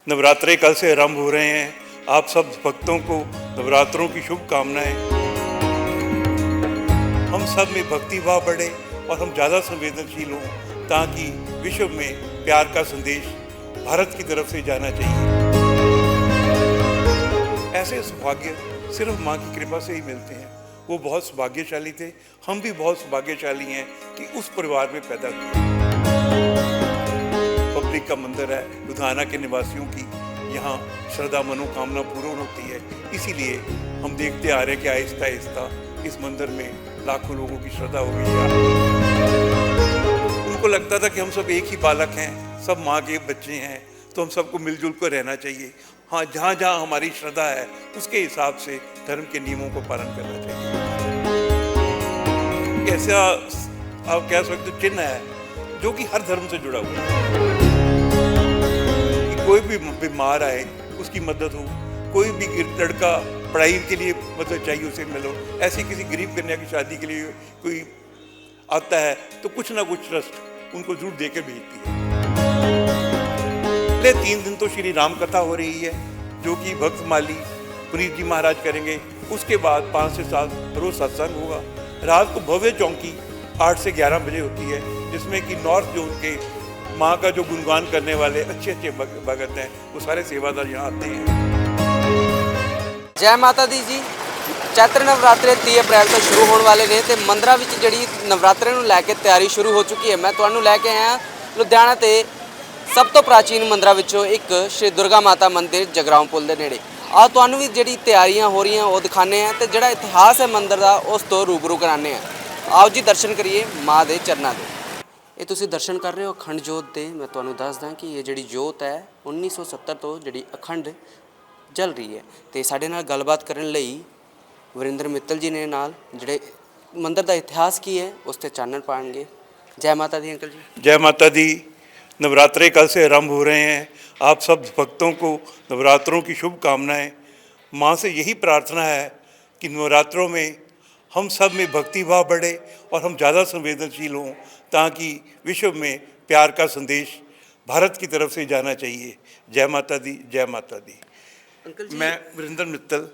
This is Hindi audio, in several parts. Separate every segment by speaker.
Speaker 1: नवरात्रे कल से आरंभ हो रहे हैं। आप सब भक्तों को नवरात्रों की शुभकामनाएं। हम सब में भक्ति भाव बढ़े और हम ज़्यादा संवेदनशील हों ताकि विश्व में प्यार का संदेश भारत की तरफ से जाना चाहिए। ऐसे सौभाग्य सिर्फ माँ की कृपा से ही मिलते हैं। वो बहुत सौभाग्यशाली थे, हम भी बहुत सौभाग्यशाली हैं कि उस परिवार में पैदा हुए। पब्लिक का मंदिर है, लुधियाना के निवासियों की यहाँ श्रद्धा मनोकामना पूर्ण होती है। इसीलिए हम देखते आ रहे हैं कि आहिस्ता आहिस्ता इस मंदिर में लाखों लोगों की श्रद्धा हो गई है। उनको लगता था कि हम सब एक ही बालक हैं, सब माँ के बच्चे हैं, तो हम सबको मिलजुल कर रहना चाहिए। हाँ, जहाँ जहाँ हमारी श्रद्धा है उसके हिसाब से धर्म के नियमों को पालन करना चाहिए। ऐसा आप कह सकते हो चिन्ह है जो कि हर धर्म से जुड़ा हुआ है। कोई भी बीमार आए उसकी मदद हो, कोई भी लड़का पढ़ाई के लिए मदद चाहिए उसे मिलो, ऐसी किसी गरीब कन्या की शादी के लिए कोई आता है तो कुछ ना कुछ ट्रस्ट उनको जरूर देकर भेजती है। अगले 3 दिन तो श्री राम कथा हो रही है जो कि भक्त माली पुनीत जी महाराज करेंगे। उसके बाद 5 से 7 रोज सत्संग होगा। रात को भव्य चौकी 8 से 11 बजे होती है, जिसमें कि नॉर्थ जोन के माँ का जो गुणगान करने वाले अच्छे अच्छे भगत हैं वो सारे सेवादार यहाँ आते हैं।
Speaker 2: जय माता दी जी। चैत्र नवरात्रे 30 अप्रैल ਤੋਂ ਸ਼ੁਰੂ ਹੋਣ ਵਾਲੇ ਨੇ ਤੇ ਮੰਦਰਾਂ ਵਿੱਚ ਜਿਹੜੀ ਨਵਰਾਤਰੇ ਨੂੰ ਲੈ ਕੇ ਤਿਆਰੀ ਸ਼ੁਰੂ ਹੋ ਚੁੱਕੀ ਹੈ। ਮੈਂ ਤੁਹਾਨੂੰ ਲੈ ਕੇ ਆਇਆ ਲੁਧਿਆਣਾ ਤੇ ਸਭ ਤੋਂ ਪ੍ਰਾਚੀਨ ਮੰਦਰਾਂ ਵਿੱਚੋਂ ਇੱਕ ਸ਼੍ਰੀ ਦੁਰਗਾ ਮਾਤਾ ਮੰਦਿਰ ਜਗਰਾਉਂ ਪੁਲ ਦੇ ਨੇੜੇ। ਆ ਤੁਹਾਨੂੰ ਵੀ ਜਿਹੜੀ ਤਿਆਰੀਆਂ ਹੋ ਰਹੀਆਂ ਉਹ ਦਿਖਾਣੇ ਆ ਤੇ ਜਿਹੜਾ ਇਤਿਹਾਸ ਹੈ ਮੰਦਿਰ ਦਾ ਉਸ ਤੋਂ ਰੂਬਰੂ ਕਰਾਣੇ ਆ। ਆਓ ਜੀ ਦਰਸ਼ਨ ਕਰੀਏ ਮਾਂ ਦੇ ਚਰਨਾਂ ਦੇ। ਇਹ ਤੁਸੀਂ ਦਰਸ਼ਨ ਕਰ ਰਹੇ ਹੋ ਅਖੰਡ ਜੋਤ ਦੇ। ਮੈਂ ਤੁਹਾਨੂੰ ਦੱਸਦਾ ਕਿ ਇਹ ਜਿਹੜੀ ਜੋਤ ਹੈ 1970 ਤੋਂ ਜਿਹੜੀ ਅਖੰਡ ਜਲ ਰਹੀ ਹੈ ਤੇ ਸਾਡੇ ਨਾਲ ਗੱਲਬਾਤ ਕਰਨ ਲਈ ਵਰਿੰਦਰ ਮਿੱਤਲ ਜੀ ਨੇ ਨਾਲ ਜਿਹੜੇ ਮੰਦਿਰ ਦਾ ਇਤਿਹਾਸ ਕੀ ਹੈ ਉਸ ਤੇ ਚਾਨਣ ਪਾਣਗੇ। जय माता दी अंकल जी।
Speaker 1: जय माता दी। नवरात्रे कल से आरंभ हो रहे हैं। आप सब भक्तों को नवरात्रों की शुभकामनाएं। माँ से यही प्रार्थना है कि नवरात्रों में हम सब में भक्ति भाव बढ़े और हम ज़्यादा संवेदनशील हों ताकि विश्व में प्यार का संदेश भारत की तरफ से जाना चाहिए। जय माता दी, जय माता दी।
Speaker 2: अंकल जी,
Speaker 1: मैं वरिंदर मित्तल,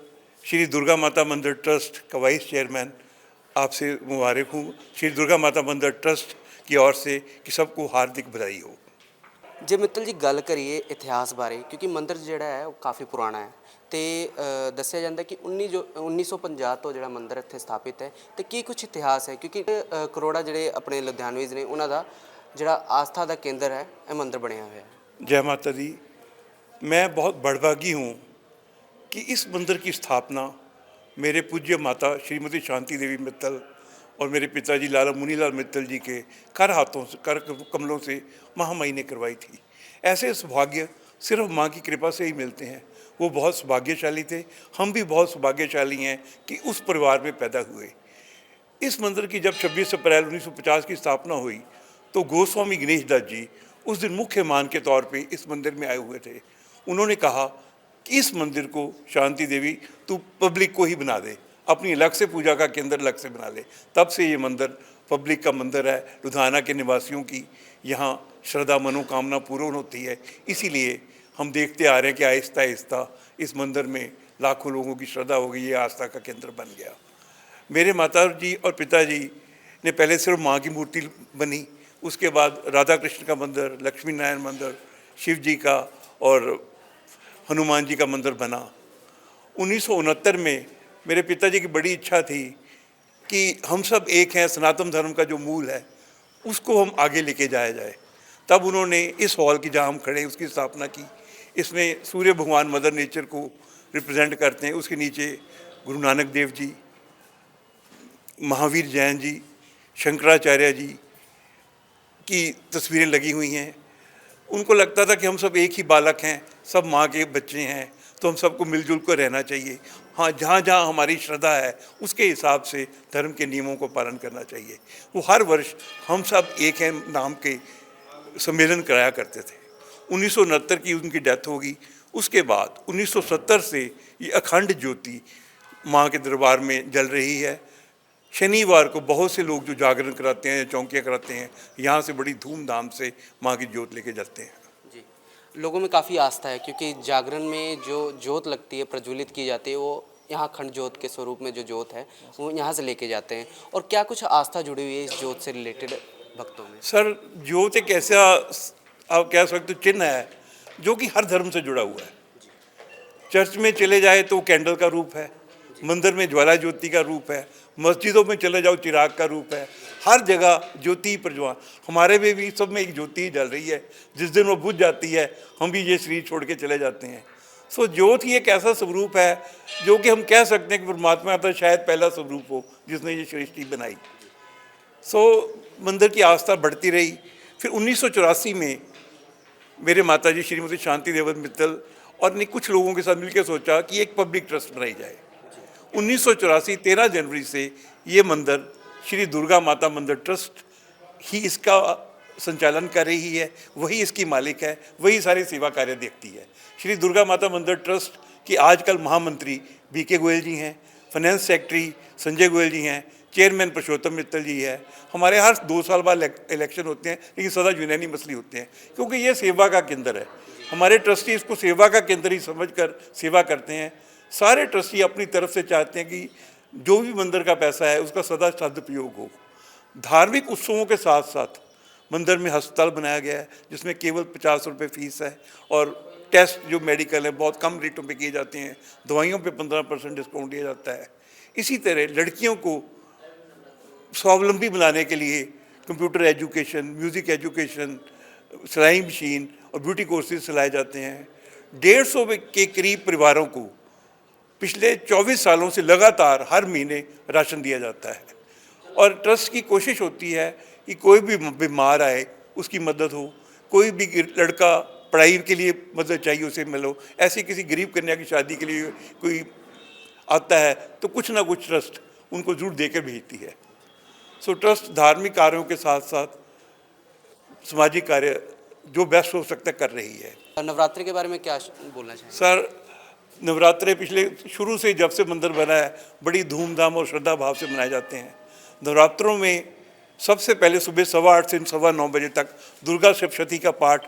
Speaker 1: श्री दुर्गा माता मंदिर ट्रस्ट का वाइस चेयरमैन, आपसे मुबारक हूँ श्री दुर्गा माता मंदिर ट्रस्ट की ओर से कि सबको हार्दिक बधाई हो।
Speaker 2: ਜੇ ਮਿੱਤਲ ਜੀ ਗੱਲ ਕਰੀਏ ਇਤਿਹਾਸ ਬਾਰੇ, ਕਿਉਂਕਿ ਮੰਦਿਰ ਜਿਹੜਾ ਹੈ ਉਹ ਕਾਫੀ ਪੁਰਾਣਾ ਹੈ ਤੇ ਦੱਸਿਆ ਜਾਂਦਾ ਕਿ 1950 ਤੋਂ ਜਿਹੜਾ ਮੰਦਿਰ ਇੱਥੇ ਸਥਾਪਿਤ ਹੈ ਤੇ ਕੀ ਕੁਝ ਇਤਿਹਾਸ ਹੈ, ਕਿਉਂਕਿ ਕਰੋੜਾ ਜਿਹੜੇ ਆਪਣੇ ਲੁਧਿਆਣਵੀਜ਼ ਨੇ ਉਹਨਾਂ ਦਾ ਜਿਹੜਾ ਆਸਥਾ ਦਾ ਕੇਂਦਰ ਹੈ ਇਹ ਮੰਦਿਰ ਬਣਿਆ ਹੋਇਆ ਹੈ।
Speaker 1: जय माता दी। मैं बहुत बड़भागी हूँ कि इस मंदिर की स्थापना मेरे पूज्य माता श्रीमती शांति देवी मित्तल और मेरे पिताजी लाला मुनीलाल मित्तल जी के कर हाथों से कर कमलों से महामाई ने करवाई थी। ऐसे सौभाग्य सिर्फ माँ की कृपा से ही मिलते हैं। वो बहुत सौभाग्यशाली थे, हम भी बहुत सौभाग्यशाली हैं कि उस परिवार में पैदा हुए। इस मंदिर की जब 26 अप्रैल 1950 की स्थापना हुई तो गोस्वामी गणेश दत्त जी उस दिन मुख्य मान के तौर पे इस मंदिर में आए हुए थे। उन्होंने कहा कि इस मंदिर को शांति देवी तू पब्लिक को ही बना दे, अपनी अलग से पूजा का केंद्र अलग से बना ले। तब से ये मंदिर पब्लिक का मंदिर है। लुधियाना के निवासियों की यहाँ श्रद्धा मनोकामना पूर्ण होती है। इसीलिए हम देखते आ रहे हैं कि आहिस्ता आहिस्ता इस मंदिर में लाखों लोगों की श्रद्धा हो गई, ये आस्था का केंद्र बन गया। मेरे माता जी और पिताजी ने पहले सिर्फ माँ की मूर्ति बनी, उसके बाद राधा कृष्ण का मंदिर, लक्ष्मी नारायण मंदिर, शिव जी का और हनुमान जी का मंदिर बना। 1969 में मेरे पिताजी की बड़ी इच्छा थी कि हम सब एक हैं, सनातन धर्म का जो मूल है उसको हम आगे लेके जाया जाए। तब उन्होंने इस हॉल की जहाँ हम खड़े हैं उसकी स्थापना की। इसमें सूर्य भगवान मदर नेचर को रिप्रेजेंट करते हैं। उसके नीचे गुरु नानक देव जी, महावीर जैन जी, शंकराचार्य जी की तस्वीरें लगी हुई हैं। उनको लगता था कि हम सब एक ही बालक हैं, सब माँ के बच्चे हैं, तो हम सबको मिलजुल कर रहना चाहिए। हाँ, जहाँ जहाँ हमारी श्रद्धा है उसके हिसाब से धर्म के नियमों को पालन करना चाहिए। वो हर वर्ष हम सब एक हैं नाम के सम्मेलन कराया करते थे। 1969 की उनकी डेथ होगी। उसके बाद 1970 से ये अखंड ज्योति माँ के दरबार में जल रही है। शनिवार को बहुत से लोग जो जागरण कराते हैं, चौकियाँ कराते हैं, यहाँ से बड़ी धूमधाम से माँ की ज्योत लेके जाते हैं।
Speaker 2: जी, लोगों में काफ़ी आस्था है, क्योंकि जागरण में जो ज्योत लगती है, प्रज्वलित की जाती है, वो यहाँ खंड ज्योत के स्वरूप में जो ज्योत है वो यहाँ से लेके जाते हैं। और क्या कुछ आस्था जुड़ी हुई है इस ज्योत से रिलेटेड भक्तों में?
Speaker 1: सर, ज्योत एक ऐसा आप कह सकते हो चिन्ह है जो कि हर धर्म से जुड़ा हुआ है। चर्च में चले जाए तो कैंडल का रूप है, मंदिर में ज्वाला ज्योति का रूप है, मस्जिदों में चले जाओ चिराग का रूप है। हर जगह ज्योति प्रज्वलन। हमारे में भी सब में एक ज्योति जल रही है। जिस दिन वो बुझ जाती है हम भी ये शरीर छोड़ के चले जाते हैं। सो ज्योत ही एक ऐसा स्वरूप है जो कि हम कह सकते हैं कि परमात्मा का शायद पहला स्वरूप हो जिसने ये सृष्टि बनाई। सो मंदिर की आस्था बढ़ती रही। फिर 1984 में मेरे माताजी श्रीमती शांति देवत मित्तल और ने कुछ लोगों के साथ मिलकर सोचा कि एक पब्लिक ट्रस्ट बनाई जाए। 1984 13 जनवरी से ये मंदिर श्री दुर्गा माता मंदिर ट्रस्ट ही इसका संचालन कर रही है। वही इसकी मालिक है, वही सारे सेवा कार्य देखती है। श्री दुर्गा माता मंदिर ट्रस्ट की आजकल महामंत्री बीके गोयल जी हैं, फाइनेंस सेक्रेटरी संजय गोयल जी हैं, चेयरमैन पुरुषोत्तम मित्तल जी है। हमारे हर 2 साल बाद इलेक्शन होते हैं, लेकिन सदा यूनानी मसली होते हैं, क्योंकि ये सेवा का केंद्र है। हमारे ट्रस्टी इसको सेवा का केंद्र ही समझकर सेवा करते हैं। सारे ट्रस्टी अपनी तरफ से चाहते हैं कि जो भी मंदिर का पैसा है उसका सदा सदुपयोग हो। धार्मिक उत्सवों के साथ साथ मंदिर में अस्पताल बनाया गया है जिसमें केवल 50 रुपये फीस है और टेस्ट जो मेडिकल है बहुत कम रेटों पे किए जाते हैं। दवाइयों पे 15% डिस्काउंट दिया जाता है। इसी तरह लड़कियों को स्वावलंबी बनाने के लिए कंप्यूटर एजुकेशन, म्यूज़िक एजुकेशन, सिलाई मशीन और ब्यूटी कोर्सेज सिलाए जाते हैं। 150 के करीब परिवारों को पिछले 24 सालों से लगातार हर महीने राशन दिया जाता है। और ट्रस्ट की कोशिश होती है कि कोई भी बीमार आए उसकी मदद हो, कोई भी लड़का पढ़ाई के लिए मदद चाहिए उसे मिलो। ऐसी किसी गरीब कन्या की शादी के लिए कोई आता है तो कुछ ना कुछ ट्रस्ट उनको जरूर दे के भेजती है। सो ट्रस्ट धार्मिक कार्यों के साथ साथ सामाजिक कार्य जो बेस्ट हो सकता है कर रही है।
Speaker 2: नवरात्रि के बारे में क्या बोलना चाहिए?
Speaker 1: सर, नवरात्रे पिछले शुरू से जब से मंदिर बना है बड़ी धूमधाम और श्रद्धा भाव से मनाए जाते हैं। नवरात्रों में सबसे पहले सुबह 8:15 से 9:15 बजे तक दुर्गा सप्तशती का पाठ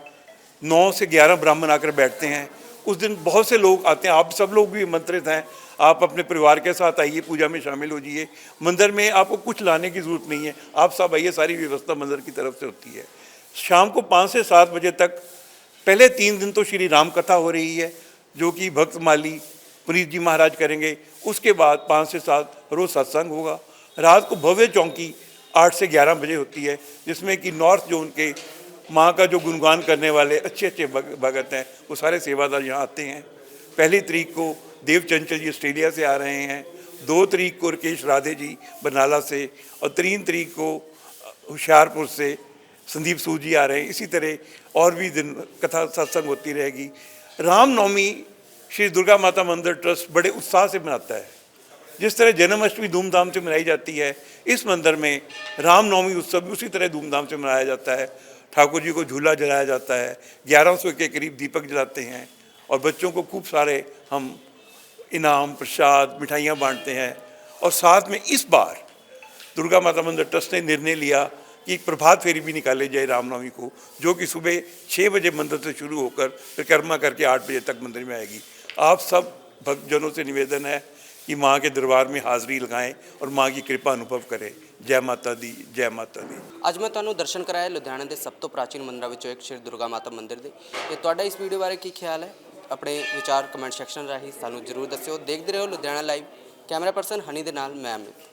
Speaker 1: 9 से 11 ब्राह्मण आकर बैठते हैं। उस दिन बहुत से लोग आते हैं, आप सब लोग भी आमंत्रित हैं। आप अपने परिवार के साथ आइए, पूजा में शामिल हो जाइए। मंदिर में आपको कुछ लाने की ज़रूरत नहीं है, आप सब आइए, सारी व्यवस्था मंदिर की तरफ से होती है। शाम को 5 से 7 बजे तक पहले 3 दिन तो श्री राम कथा हो रही है जो कि भक्त माली पुनीत जी महाराज करेंगे। उसके बाद 5 से 7 रोज़ सत्संग होगा। रात को भव्य चौकी 8 से 11 बजे होती है जिसमें कि नॉर्थ जोन के माँ का जो गुणगान करने वाले अच्छे अच्छे भगत हैं वो सारे सेवादार यहाँ आते हैं। 1 तारीख को देव चंचल जी ऑस्ट्रेलिया से आ रहे हैं, 2 तारीख को राकेश राधे जी बरनाला से और 3 तारीख को होशियारपुर से संदीप सूद जी आ रहे हैं। इसी तरह और भी दिन कथा सत्संग होती रहेगी। रामनवमी श्री दुर्गा माता मंदिर ट्रस्ट बड़े उत्साह से मनाता है। जिस तरह जन्माष्टमी धूमधाम से मनाई जाती है, इस मंदिर में रामनवमी उत्सव भी उसी तरह धूमधाम से मनाया जाता है। ठाकुर जी को झूला जलाया जाता है, 1100 के करीब दीपक जलाते हैं और बच्चों को खूब सारे हम इनाम, प्रसाद, मिठाइयाँ बांटते हैं। और साथ में इस बार दुर्गा माता मंदिर ट्रस्ट ने निर्णय लिया कि एक प्रभात फेरी भी निकाले जाए रामनवमी को, जो कि सुबह 6 बजे मंदिर से शुरू होकर परिक्रमा करके 8 बजे तक मंदिर में आएगी। आप सब भक्तजनों से निवेदन है कि माँ के दरबार में हाज़री लगाएं और माँ की कृपा अनुभव करें। जय माता दी, जय माता दी।
Speaker 2: ਅੱਜ ਮੈਂ ਤੁਹਾਨੂੰ ਦਰਸ਼ਨ ਕਰਾਇਆ ਲੁਧਿਆਣਾ ਦੇ ਸਭ ਤੋਂ ਪ੍ਰਾਚੀਨ ਮੰਦਿਰਾਂ ਵਿੱਚੋਂ ਇੱਕ ਸ਼੍ਰੀ ਦੁਰਗਾ ਮਾਤਾ ਮੰਦਿਰ ਦੇ। ਤੇ ਤੁਹਾਡਾ ਇਸ ਵੀਡੀਓ ਬਾਰੇ ਕੀ ਖਿਆਲ ਹੈ? ਆਪਣੇ ਵਿਚਾਰ ਕਮੈਂਟ ਸੈਕਸ਼ਨ ਰਾਹੀਂ ਸਾਨੂੰ ਜ਼ਰੂਰ ਦੱਸਿਓ। ਦੇਖਦੇ ਰਹੋ ਲੁਧਿਆਣਾ ਲਾਈਵ। ਕੈਮਰਾ ਪਰਸਨ ਹਨੀ ਦੇ ਨਾਲ ਮੈਂ ਅਮਿਤ।